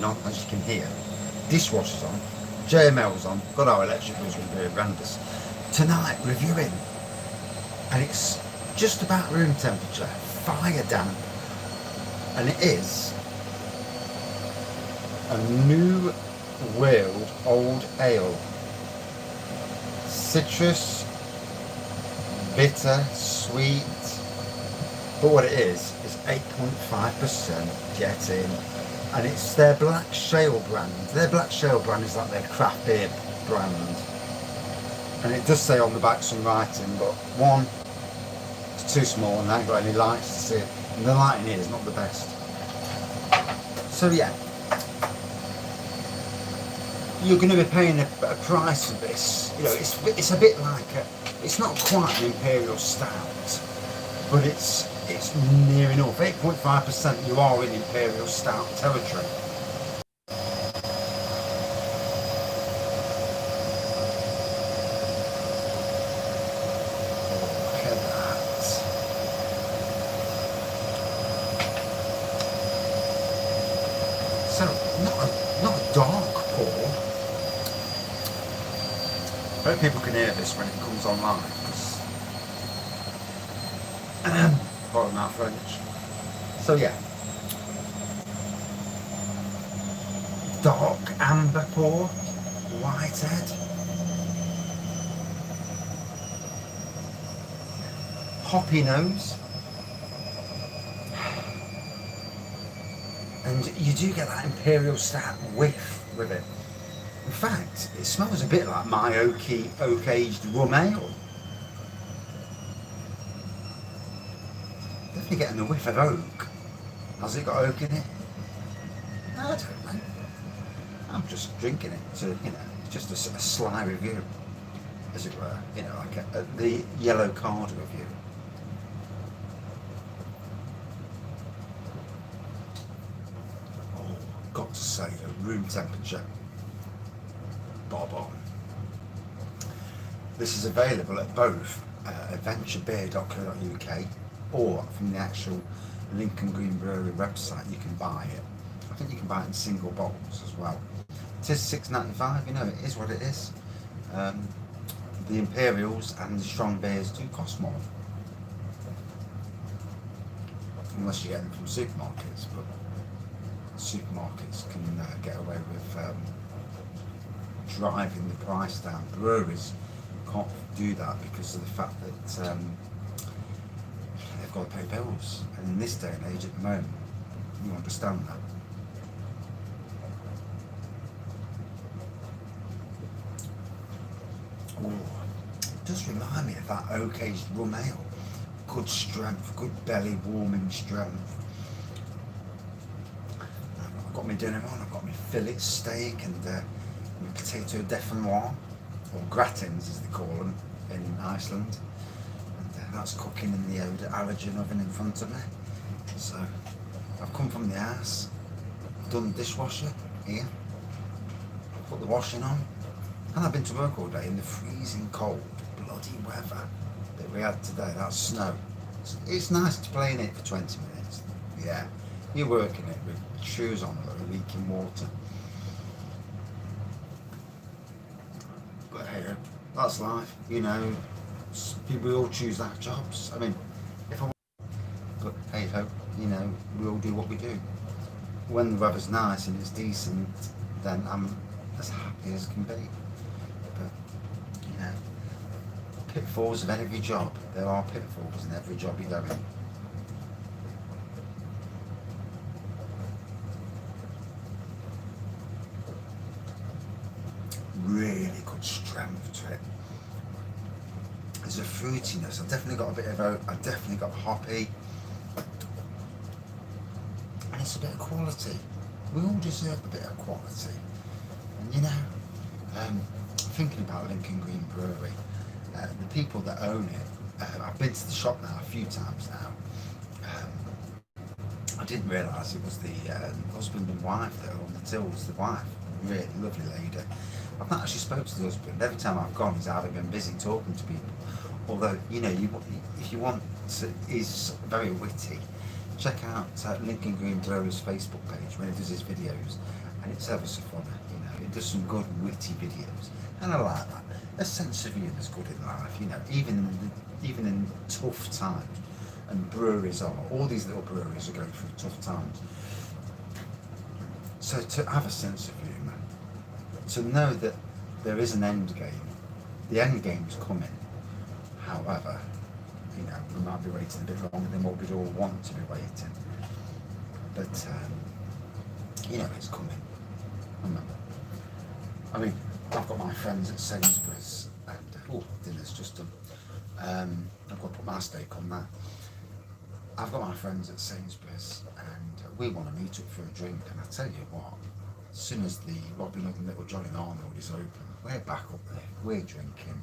heating on, as you can hear. Dishwasher's on. JML's on. God, our electric bill's going to be horrendous. Tonight, reviewing. And it's just about room temperature. Fire damp. And it is a new world old ale. Citrus, bitter, sweet. But what it is 8.5% get in. And it's their Black Shale brand. Their Black Shale brand is like their craft beer brand. And it does say on the back some writing, but one, it's too small and I ain't got any lights to see it. And the lighting here is not the best. So yeah, you're going to be paying a price for this. You know, it's a bit like it's not quite an imperial stout, but it's near enough. 8.5%. You are in imperial stout territory. Look at that. So not a dark pour. I hope people can hear this when it comes online, because pardon my French. So yeah, dark amber pour, whitehead, hoppy nose, and you do get that imperial stout whiff with it. In fact, it smells a bit like my oak-aged rum ale. Definitely getting the whiff of oak. Has it got oak in it? I don't know. I'm just drinking it to, you know, just a sly review, as it were. You know, like the yellow card review. Oh, got to say, the room temperature. Bob on. This is available at both adventurebeer.co.uk or from the actual Lincoln Green Brewery website. You can buy it. I think you can buy it in single bottles as well. It is $6.95. You know, it is what it is. The Imperials and the strong beers do cost more, unless you get them from supermarkets. But supermarkets can get away with driving the price down. Breweries can't do that because of the fact that they've got to pay bills, and in this day and age at the moment, you understand that. Oh, it does remind me of that oak-aged rum ale. Good strength, good belly warming strength. I've got my dinner on, I've got my fillet steak and potato définois, or gratins as they call them in Iceland, and that's cooking in the halogen oven in front of me. So I've come from the house, done the dishwasher here, put the washing on, and I've been to work all day in the freezing cold bloody weather that we had today. That's snow. It's nice to play in it for 20 minutes. Yeah, you're working it with shoes on that are leaking water. But hey, that's life, you know. We all choose our jobs. I mean, if I want, but hey ho, you know, we all do what we do. When the weather's nice and it's decent, then I'm as happy as can be. But you know, pitfalls of every job. There are pitfalls in every job you go in. Really good strength to it. There's a fruitiness. I've definitely got a bit of oak. I've definitely got hoppy, and it's a bit of quality. We all deserve a bit of quality. And you know, thinking about Lincoln Green Brewery, the people that own it. I've been to the shop now a few times now. I didn't realise it was the husband and wife that are on the tills. The wife, really lovely lady. I've not actually spoken to the husband. Every time I've gone, he's either been busy talking to people, although, you know, if you want to, he's very witty, check out Lincoln Green Brewery's Facebook page when he does his videos, and it's ever so funny. You know, it does some good witty videos, and I like that. A sense of humour is good in life. You know, even in tough times, and breweries are all these little breweries are going through tough times. So to have a sense of humour, to know that there is an end game, the end game's coming. However, you know, we might be waiting a bit longer than what we'd all want to be waiting. But, you know, it's coming. I mean, I've got my friends at Sainsbury's, and, dinner's just done. I've got to put my steak on that. I've got my friends at Sainsbury's, and we want to meet up for a drink, and I tell you what, as soon as the Robin Hood and Little Johnny Arnold is open, we're back up there, we're drinking,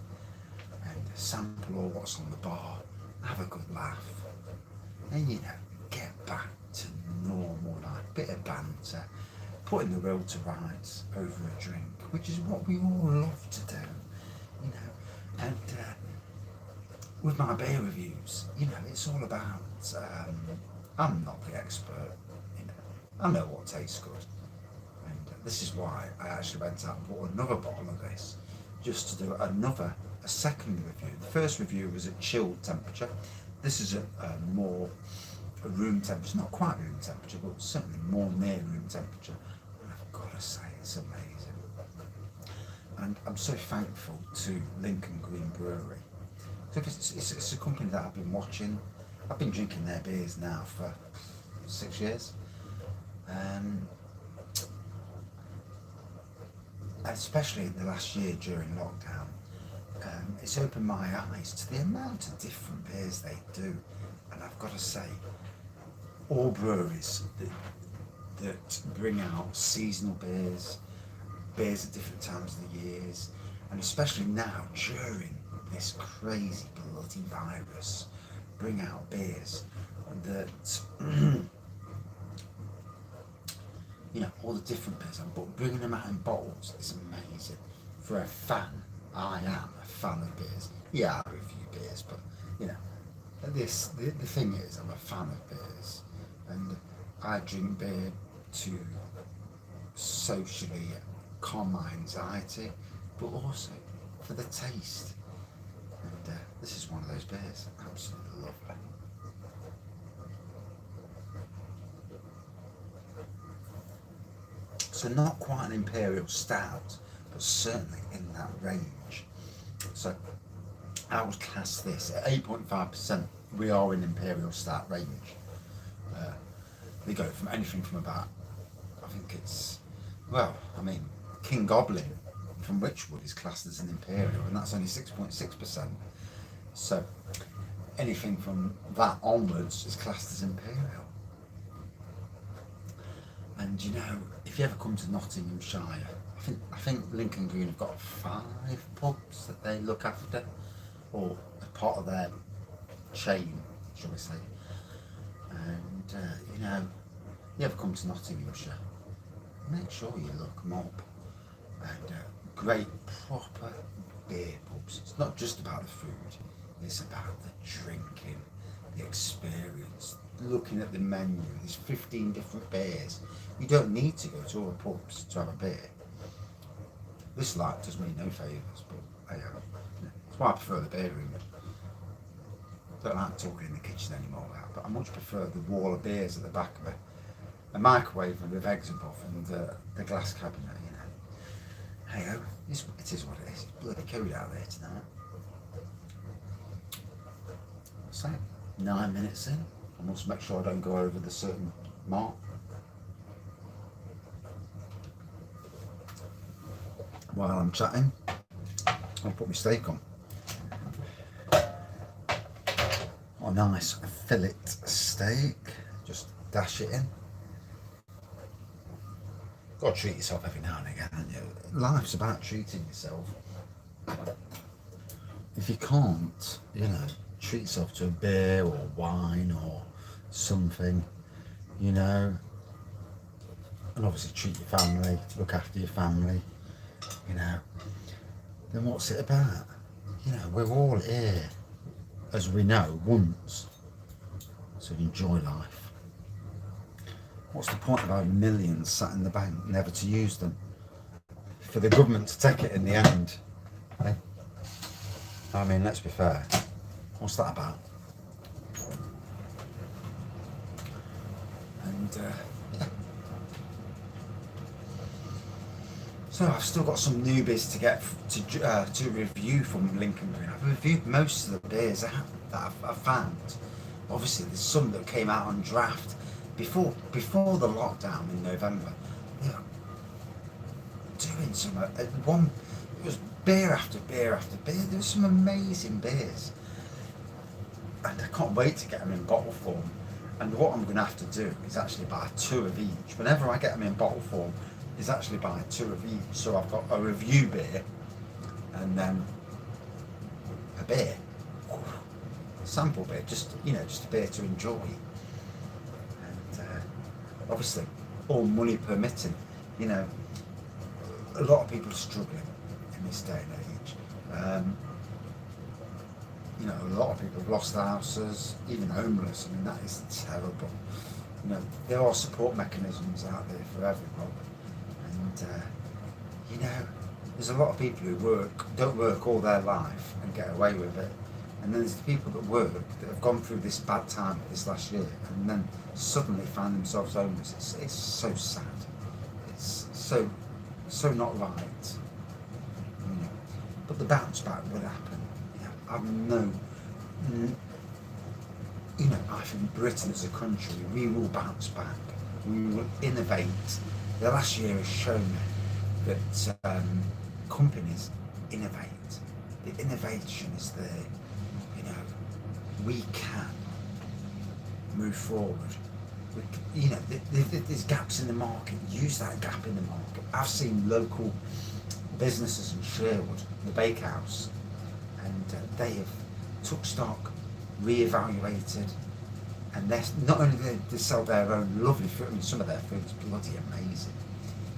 and sample all what's on the bar, have a good laugh, and you know, get back to normal life, bit of banter, putting the world to rights over a drink, which is what we all love to do, you know. And with my beer reviews, you know, it's all about, I'm not the expert, you know, I know what tastes good, and this is why I actually went out and bought another bottle of this, just to do a second review. The first review was at chilled temperature. This is a room temperature, not quite room temperature, but certainly more near room temperature. And I've got to say, it's amazing. And I'm so thankful to Lincoln Green Brewery. So it's a company that I've been watching. I've been drinking their beers now for 6 years. Especially in the last year during lockdown. It's opened my eyes to the amount of different beers they do, and I've got to say, all breweries that bring out seasonal beers at different times of the years, and especially now during this crazy bloody virus, bring out beers that you know, all the different beers, but bringing them out in bottles is amazing. For a fan, I am a fan of beers. Yeah, I review beers, but you know, the thing is, I'm a fan of beers, and I drink beer to socially calm my anxiety, but also for the taste. And this is one of those beers, absolutely lovely. So not quite an imperial stout, but certainly in that range. So I would class this at 8.5%. We are in imperial stout range. They go from anything from about, I think it's, well, I mean, King Goblin from Witchwood is classed as an imperial, and that's only 6.6%. So anything from that onwards is classed as imperial. And you know, if you ever come to Nottinghamshire, I think Lincoln Green have got 5 pubs that they look after, or a part of their chain, shall we say. And you know, you ever come to Nottinghamshire, make sure you look them up. And great proper beer pubs. It's not just about the food, it's about the drinking, the experience, looking at the menu. There's 15 different beers. You don't need to go to all the pubs to have a beer. This light does me no favours, but that's why I prefer the beer room. I don't like talking in the kitchen anymore, but I much prefer the wall of beers at the back of a microwave with eggs above, and the glass cabinet, you know. Hey ho, it is what it is. It's bloody cold out there tonight. So, 9 minutes in. I must make sure I don't go over the certain mark. While I'm chatting, I'll put my steak on. A nice fillet steak. Just dash it in. Got to treat yourself every now and again, haven't you? Life's about treating yourself. If you can't, you know, treat yourself to a beer or wine or something, you know, and obviously treat your family, look after your family, you know, then what's it about? You know, we're all here, as we know, once, so enjoy life. What's the point of having millions sat in the bank, never to use them? For the government to take it in the end. Eh? I mean, let's be fair. What's that about? And yeah. So I've still got some newbies to get to review from Lincoln Green. I've reviewed most of the beers that I've found. Obviously, there's some that came out on draft before the lockdown in November. You know, doing some one. It was beer after beer after beer. There were some amazing beers, and I can't wait to get them in bottle form. And what I'm going to have to do is actually buy 2 of each. Whenever I get them in bottle form, is actually buy 2 of each. So I've got a review beer, and then a beer, sample beer, just a beer to enjoy. And obviously, all money permitting, a lot of people are struggling in this day and age. A lot of people have lost their houses, even homeless. I mean, that is terrible. There are support mechanisms out there for everyone. And, there's a lot of people who don't work all their life and get away with it. And then there's the people that work, that have gone through this bad time this last year, and then suddenly find themselves homeless. It's so sad. It's so not right. But the bounce back will happen. I think Britain as a country, we will bounce back. We will innovate. The last year has shown me that companies innovate. The innovation is there. We can move forward. There's gaps in the market. Use that gap in the market. I've seen local businesses in Sherwood, the bakehouse, and they have took stock, re-evaluated, and not only do they sell their own lovely food. I mean, some of their food is bloody amazing,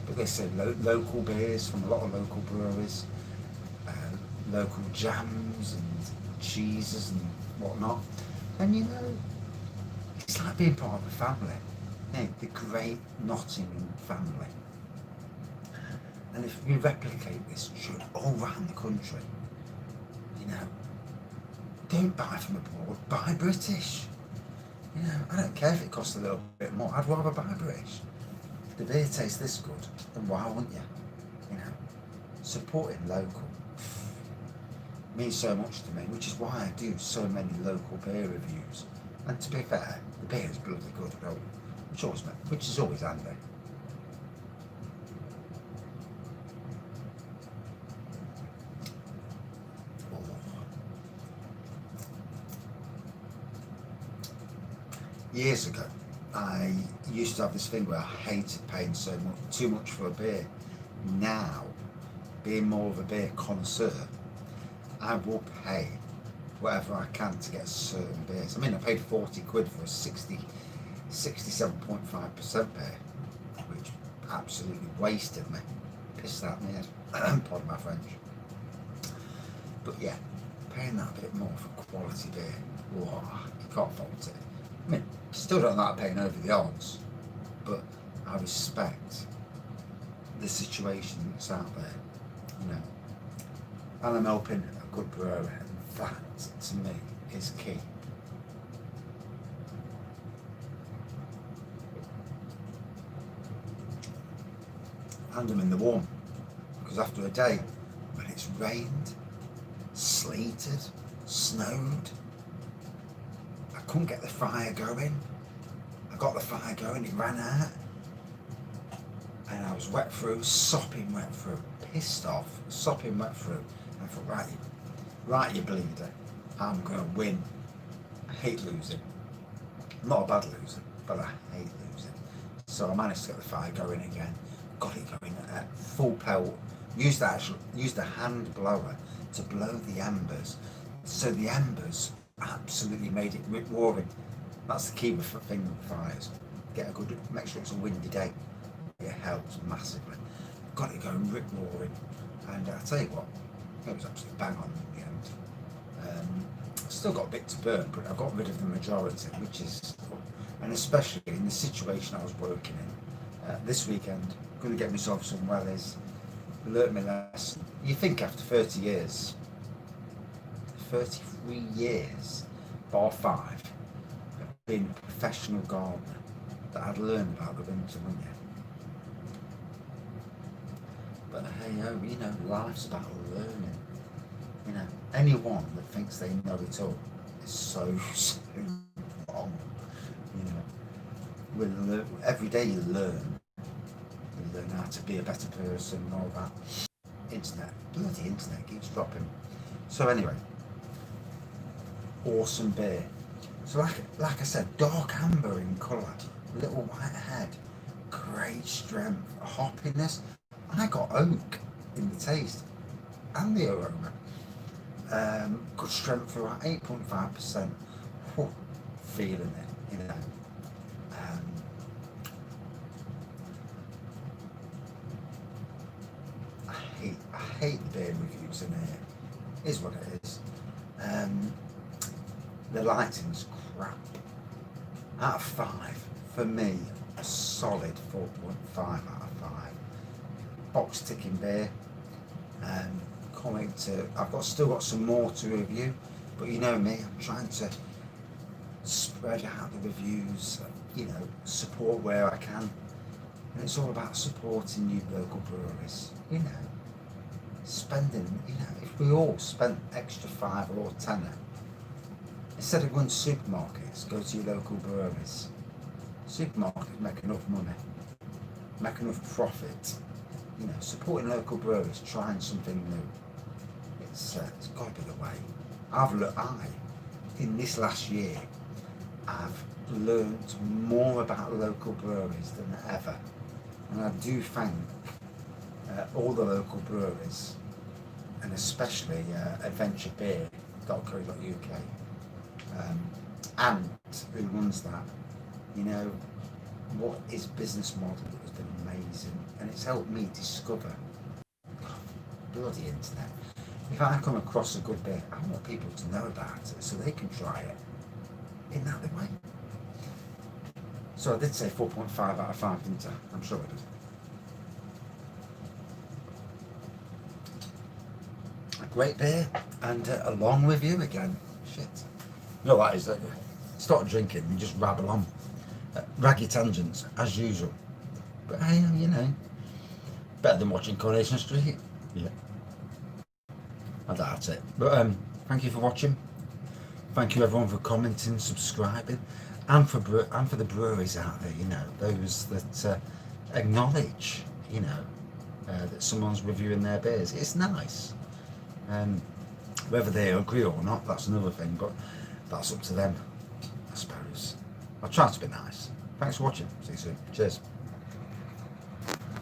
but they sell local beers from a lot of local breweries, local jams and cheeses and whatnot. And it's like being part of a family, the great Nottingham family. And if we replicate this all around the country, don't buy from abroad, buy British. I don't care if it costs a little bit more. I'd rather buy British. If the beer tastes this good, then why wouldn't you? Supporting local means so much to me, which is why I do so many local beer reviews. And to be fair, the beer is bloody good, which is always handy. Years ago, I used to have this thing where I hated paying too much for a beer. Now, being more of a beer connoisseur, I will pay whatever I can to get certain beers. I mean, I paid 40 quid for a 67.5% beer, which absolutely wasted me. Pissed out my head. Pardon my French. But yeah, paying that a bit more for quality beer, you can't fault it. I mean, still don't like paying over the odds, but I respect the situation that's out there, and I'm helping a good brewer, and that, to me, is key. And I'm in the warm, because after a day when it's rained, sleeted, snowed, I couldn't get the fire going. I got the fire going, it ran out, and I was wet through, sopping wet through, pissed off, sopping wet through. And I thought, right, you bleeder, I'm going to win. I hate losing. I'm not a bad loser, but I hate losing. So I managed to get the fire going again, got it going at full pelt, used the hand blower to blow the embers. So the embers absolutely made it rip roaring. That's the key with fires. Make sure it's a windy day. It helps massively. Got it going rip roaring, and I tell you what, it was absolutely bang on in the end. Still got a bit to burn, but I got rid of the majority, which is and especially in the situation I was working in. This weekend, going to get myself some wellies, learnt my lesson. You think after 30 years, 33 years, bar 5, of being a professional gardener, that I'd learned about the winter, wouldn't you? But hey ho, you know, life's about learning. You know, anyone that thinks they know it all is so wrong. You know, every day you learn how to be a better person and all that. Bloody internet keeps dropping. So anyway, awesome beer. So like I said, dark amber in colour, little white head, great strength, hoppiness. I got oak in the taste and the aroma. Good strength throughout, 8.5%. Feeling it, you know. I hate the beer reviews in here. Is what it is. The lighting's crap. Out of 5, for me, a solid 4.5 out of 5. Box ticking beer. I've still got some more to review, but you know me, I'm trying to spread out the reviews, you know, support where I can. And it's all about supporting new local breweries, you know. Spending, you know, if we all spent extra 5 or 10, instead of going to supermarkets, go to your local breweries. Supermarkets make enough money, make enough profit. You know, supporting local breweries, trying something new. It's got to be the way. In this last year, I've learned more about local breweries than ever, and I do thank all the local breweries, and especially adventurebeer.co.uk, and who runs that. You know, what his business model has been amazing, and it's helped me discover, bloody internet. If I come across a good beer, I want people to know about it so they can try it. Isn't that the way? So I did say 4.5 out of 5, didn't I? I'm sure I did. A great beer, and a long review again. Shit. You know what is that? Start drinking and just rabble on. Raggy tangents, as usual. But hey, you know, better than watching Coronation Street. Yeah. I doubt it. But thank you for watching. Thank you everyone for commenting, subscribing, and for the breweries out there. You know, those that acknowledge, you know, that someone's reviewing their beers. It's nice. Whether they agree or not, that's another thing. But that's up to them, I suppose. I'll try to be nice. Thanks for watching. See you soon. Cheers.